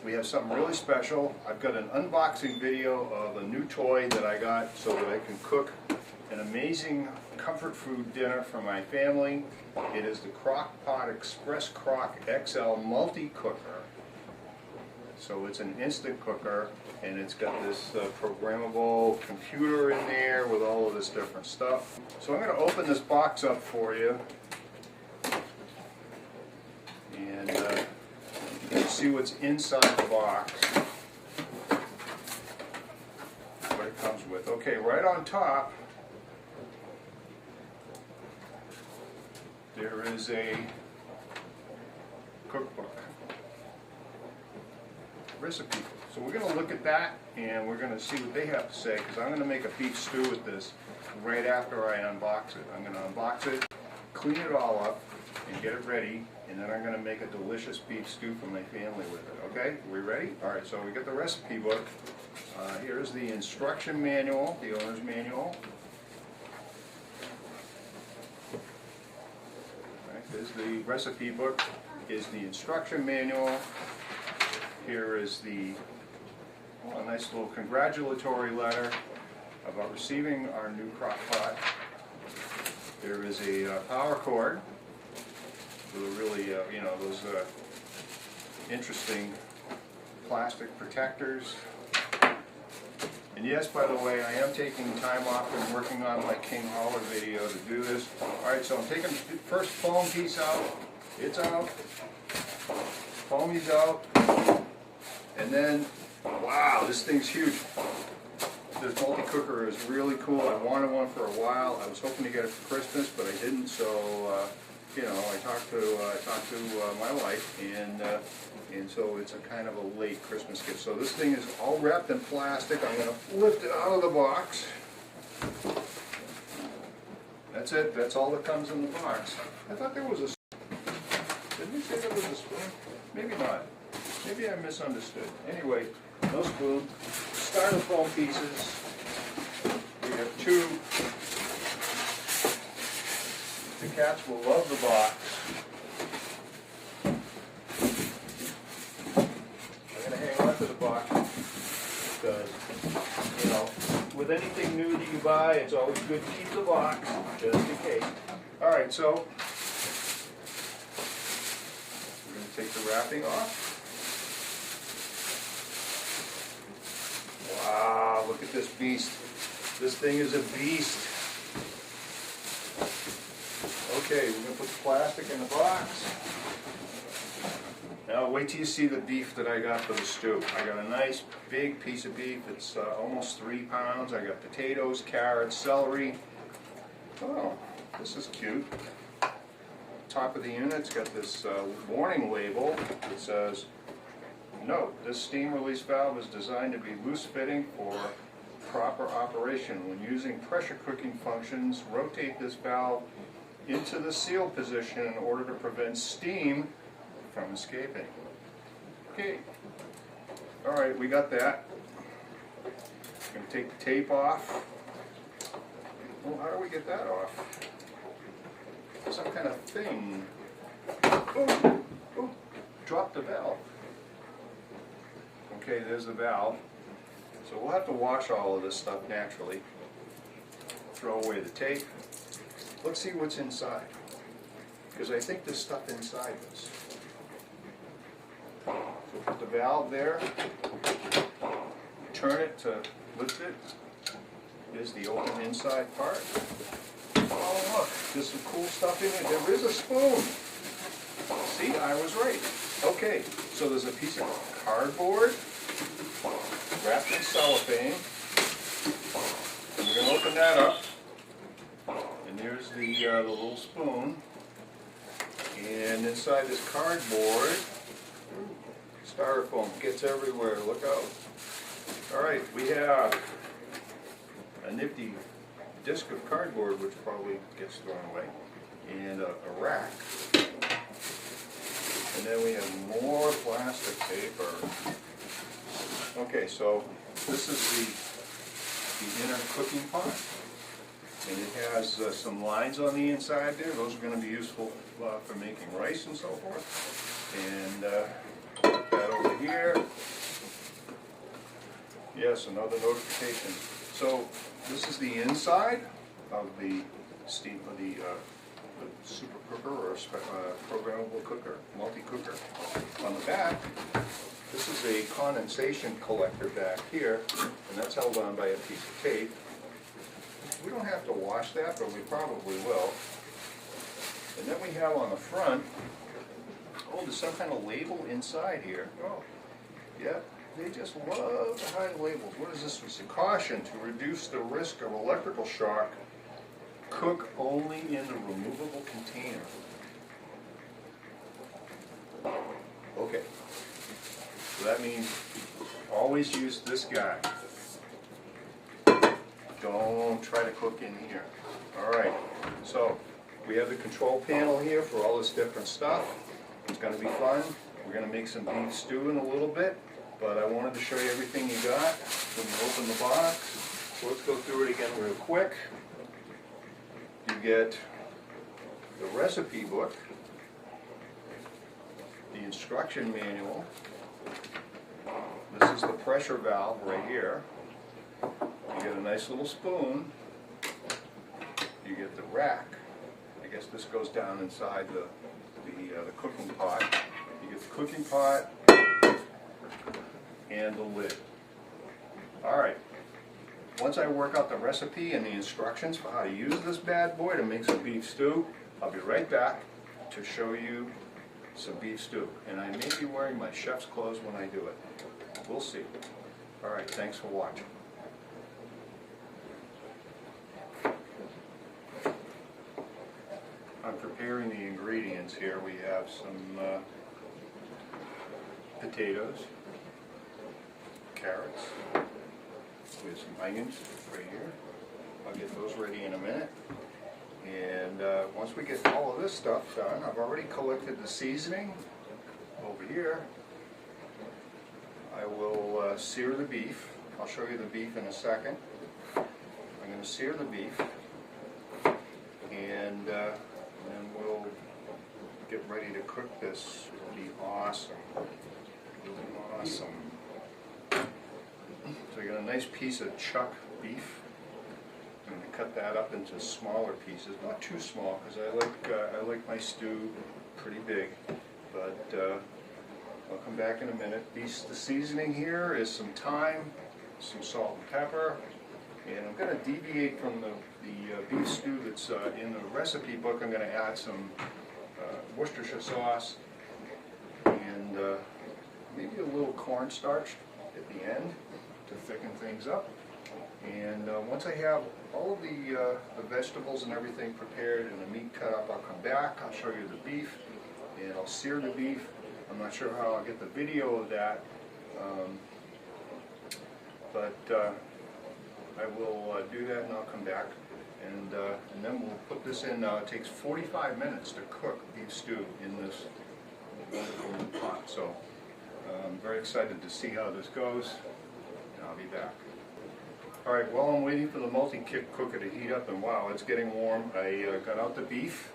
we have something really special. I've got an unboxing video of a new toy that I got so that I can cook an amazing comfort food dinner for my family. It is the Crockpot Express XL multi-cooker. So it's an instant cooker, and it's got this programmable computer in there with all of this different stuff. So I'm going to open this box up for you, and you can see what's inside the box, what it comes with. Okay, right on top there is a cookbook, recipe. So we're going to look at that and we're going to see what they have to say, because I'm going to make a beef stew with this right after I unbox it. I'm going to unbox it, clean it all up, and get it ready, and then I'm going to make a delicious beef stew for my family with it. Okay, we ready? Alright, so we got the recipe book. Here's the instruction manual, the owner's manual. There's the recipe book, is the instruction manual. Here is a nice little congratulatory letter about receiving our new crock pot. There is a power cord with a really, those interesting plastic protectors. And yes, by the way, I am taking time off and working on my King Holler video to do this. Alright, so I'm taking the first foam piece out. It's out. Foamy's out. And then, wow, this thing's huge. This multi-cooker is really cool. I wanted one for a while. I was hoping to get it for Christmas, but I didn't. So, I talked to my wife, and so it's a kind of a late Christmas gift. So this thing is all wrapped in plastic. I'm going to lift it out of the box. That's it. That's all that comes in the box. I thought there was a spoon. Did we say there was a spoon? Maybe not. Maybe I misunderstood. Anyway, no spoon. Styrofoam pieces. We have two. The cats will love the box. I'm going to hang on to the box because, with anything new that you buy, it's always good to keep the box just in case. Alright, so we're going to take the wrapping off. Wow, look at this beast. This thing is a beast. Okay, we're going to put the plastic in the box. Now wait till you see the beef that I got for the stew. I got a nice big piece of beef. It's almost 3 pounds. I got potatoes, carrots, celery. Oh, this is cute. Top of the unit's got this warning label that says, "Note, this steam release valve is designed to be loose fitting for proper operation. When using pressure cooking functions, rotate this valve into the seal position in order to prevent steam from escaping." Okay. Alright, we got that. I'm going to take the tape off. Well, how do we get that off? Some kind of thing. Oh, dropped the valve. Okay, there's the valve. So we'll have to wash all of this stuff naturally. Throw away the tape. Let's see what's inside, because I think there's stuff inside this. So put the valve there, turn it to lift it. There's the open inside part. Oh look, there's some cool stuff in it. There is a spoon. See, I was right. Okay, so there's a piece of cardboard wrapped in cellophane. And we're going to open that up. And there's the little spoon. And inside this cardboard, styrofoam gets everywhere. Look out. Alright, we have a nifty disc of cardboard, which probably gets thrown away, and a rack. And then we have more plastic paper. Okay, so this is the inner cooking pot. And it has some lines on the inside there. Those are going to be useful for making rice and so forth. And put that over here. yes, another notification. So this is the inside of the steam, the super cooker or programmable cooker, multi-cooker. On the back, this is a condensation collector back here, and that's held on by a piece of tape. We don't have to wash that, but we probably will. And then we have on the front, oh, there's some kind of label inside here. Oh, yeah, they just love to hide labels. What is this? It's a caution to reduce the risk of electrical shock. Cook only in the removable container. Okay, so that means always use this guy. Don't try to cook in here. All right, so we have the control panel here for all this different stuff. It's going to be fun. We're going to make some beef stew in a little bit, but I wanted to show you everything you got when you open the box. So let's go through it again real quick. You get the recipe book, the instruction manual. This is the pressure valve right here. You get a nice little spoon. You get the rack. I guess this goes down inside the cooking pot. You get the cooking pot and the lid. All right. Once I work out the recipe and the instructions for how to use this bad boy to make some beef stew, I'll be right back to show you some beef stew. And I may be wearing my chef's clothes when I do it. We'll see. All right, thanks for watching. I'm preparing the ingredients here. We have some potatoes, carrots. We have some onions right here. I'll get those ready in a minute. And once we get all of this stuff done, I've already collected the seasoning over here. I will sear the beef. I'll show you the beef in a second. I'm going to sear the beef, and then we'll get ready to cook this. It'll be awesome. Awesome. So you got a nice piece of chuck beef. I'm going to cut that up into smaller pieces, not too small, because I like my stew pretty big. But I'll come back in a minute. The seasoning here is some thyme, some salt and pepper, and I'm going to deviate from the beef stew that's in the recipe book. I'm going to add some Worcestershire sauce and maybe a little cornstarch at the end to thicken things up. And once I have all of the vegetables and everything prepared and the meat cut up, I'll come back, I'll show you the beef, and I'll sear the beef. I'm not sure how I'll get the video of that, but I will do that and I'll come back. And then we'll put this in. It takes 45 minutes to cook beef stew in this wonderful new pot. So I'm very excited to see how this goes, and I'll be back. All right, while I'm waiting for the multi-kick cooker to heat up, and wow, it's getting warm, I got out the beef,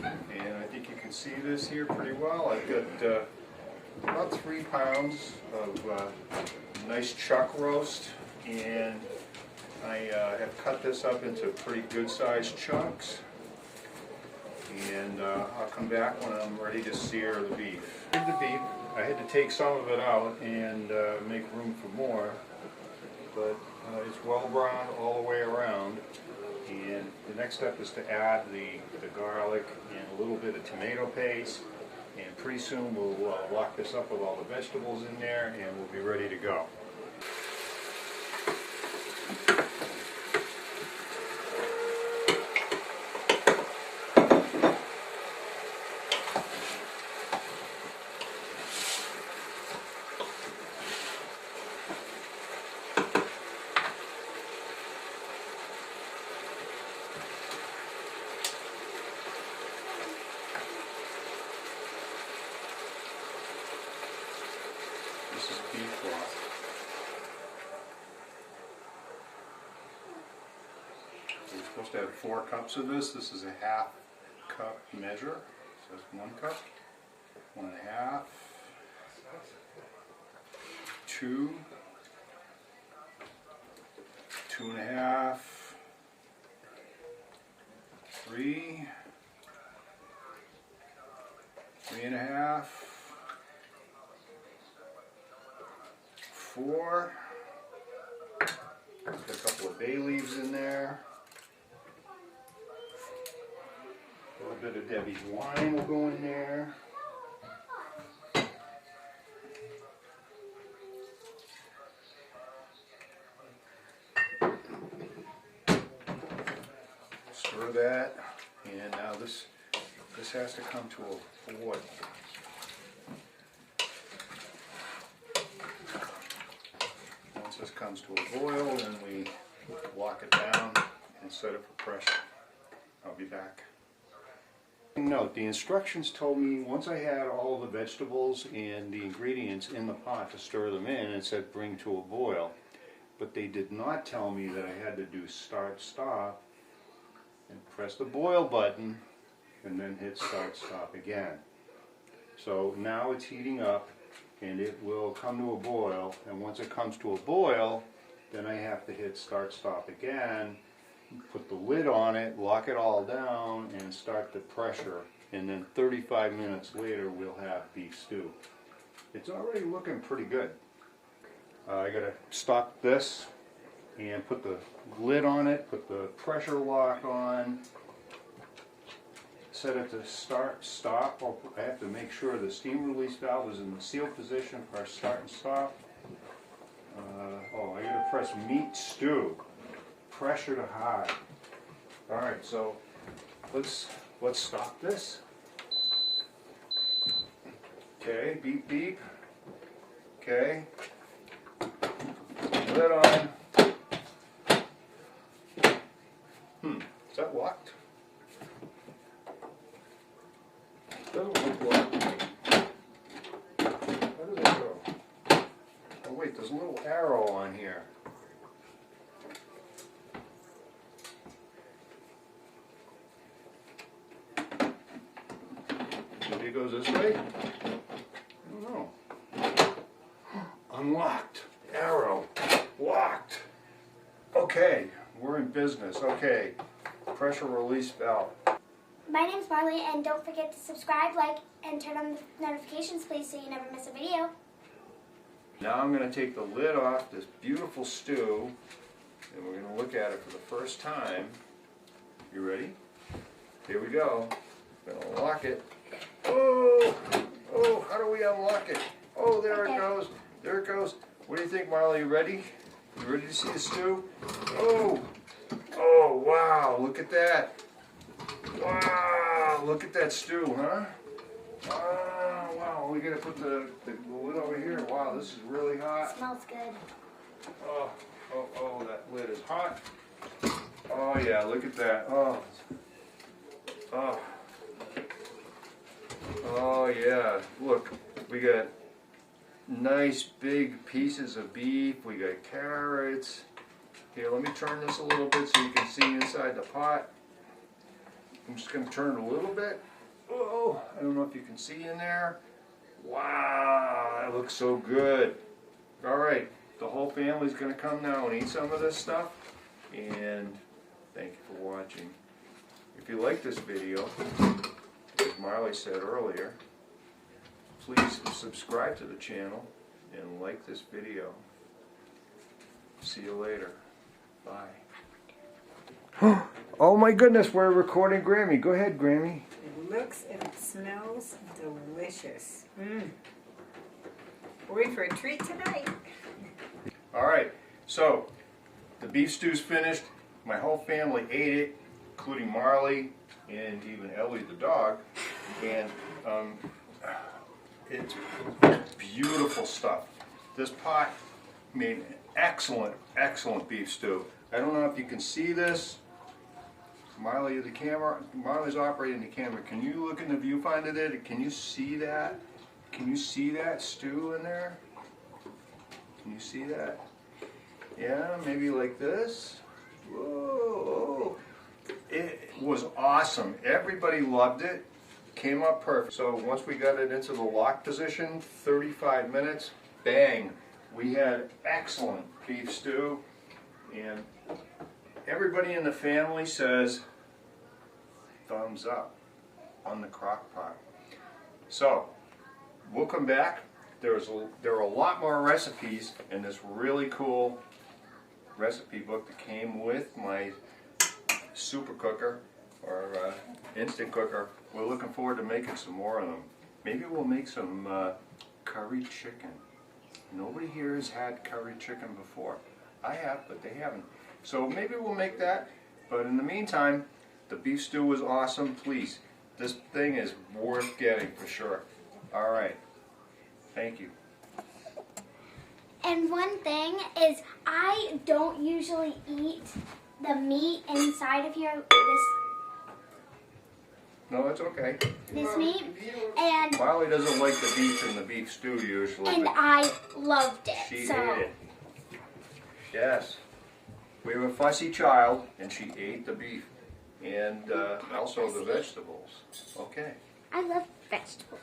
and I think you can see this here pretty well. I've got about 3 pounds of nice chuck roast, and I have cut this up into pretty good sized chunks, and I'll come back when I'm ready to sear the beef. The beef, I had to take some of it out and make room for more, but it's well browned all the way around. And the next step is to add the garlic and a little bit of tomato paste, and pretty soon we'll lock this up with all the vegetables in there, and we'll be ready to go. This is beef broth. We're supposed to have 4 cups of this. This is a ½ cup measure. So it's 1 cup, 1½, 2, 2.5, 3, 3.5, 4. Got a couple of bay leaves in there. A little bit of Debbie's wine will go in there. Stir that, and now this has to come to a boil. Once this comes to a boil, then we lock it down and set it for pressure. I'll be back. Note, the instructions told me once I had all the vegetables and the ingredients in the pot to stir them in, it said bring to a boil. But they did not tell me that I had to do start, stop, and press the boil button, and then hit start, stop again. So now it's heating up, and it will come to a boil, and once it comes to a boil, then I have to hit start, stop again, put the lid on it, lock it all down, and start the pressure, and then 35 minutes later we'll have beef stew. It's already looking pretty good. I gotta stop this and put the lid on it, put the pressure lock on, set it to start, stop. I have to make sure the steam release valve is in the sealed position for our start and stop. I gotta press meat stew, pressure to high. Alright, so let's stop this. Okay, beep beep. Okay. Lid on. Is that locked? Doesn't look locked. How does that go? Oh wait, there's a little arrow on here. Maybe it goes this way? I don't know. Unlocked. Arrow. Locked. Okay, we're in business. Okay, pressure release valve. My name's Marley, and don't forget to subscribe, like, and turn on the notifications, please, so you never miss a video. Now I'm going to take the lid off this beautiful stew, and we're going to look at it for the first time. You ready? Here we go. I'm going to lock it. Oh, how do we unlock it? Oh, there it goes. There it goes. What do you think, Marley? You ready? You ready to see the stew? Oh, wow, look at that. Wow, look at that stew, huh? Wow, we gotta put the lid over here. Wow, this is really hot. It smells good. Oh, that lid is hot. Oh yeah, look at that. Oh yeah, look, we got nice big pieces of beef. We got carrots. Here, let me turn this a little bit so you can see inside the pot. I'm just going to turn it a little bit. Oh, I don't know if you can see in there. Wow, that looks so good. All right, the whole family's going to come now and eat some of this stuff. And thank you for watching. If you like this video, as Marley said earlier, please subscribe to the channel and like this video. See you later. Bye. Oh my goodness, we're recording Grammy. Go ahead, Grammy. It looks and it smells delicious. We're in for a treat tonight. Alright, so the beef stew's finished. My whole family ate it, including Marley and even Ellie the dog. And it's beautiful stuff. This pot made an excellent beef stew. I don't know if you can see this. Marley, the camera. Marley's operating the camera. Can you look in the viewfinder there? Can you see that? Can you see that stew in there? Can you see that? Yeah, maybe like this. Whoa! It was awesome. Everybody loved it. Came up perfect. So once we got it into the lock position, 35 minutes, bang! We had excellent beef stew. And everybody in the family says thumbs up on the crock pot. So, we'll come back. There are a lot more recipes in this really cool recipe book that came with my super cooker or instant cooker. We're looking forward to making some more of them. Maybe we'll make some curry chicken. Nobody here has had curry chicken before. I have, but they haven't. So maybe we'll make that. But in the meantime, the beef stew was awesome. Please, this thing is worth getting for sure. All right. Thank you. And one thing is, I don't usually eat the meat inside of here. No, that's okay. This meat, and Molly doesn't like the beef in the beef stew usually. and but I loved it. she so ate it. Yes. We have a fussy child, and she ate the beef and also the vegetables. Okay. I love vegetables.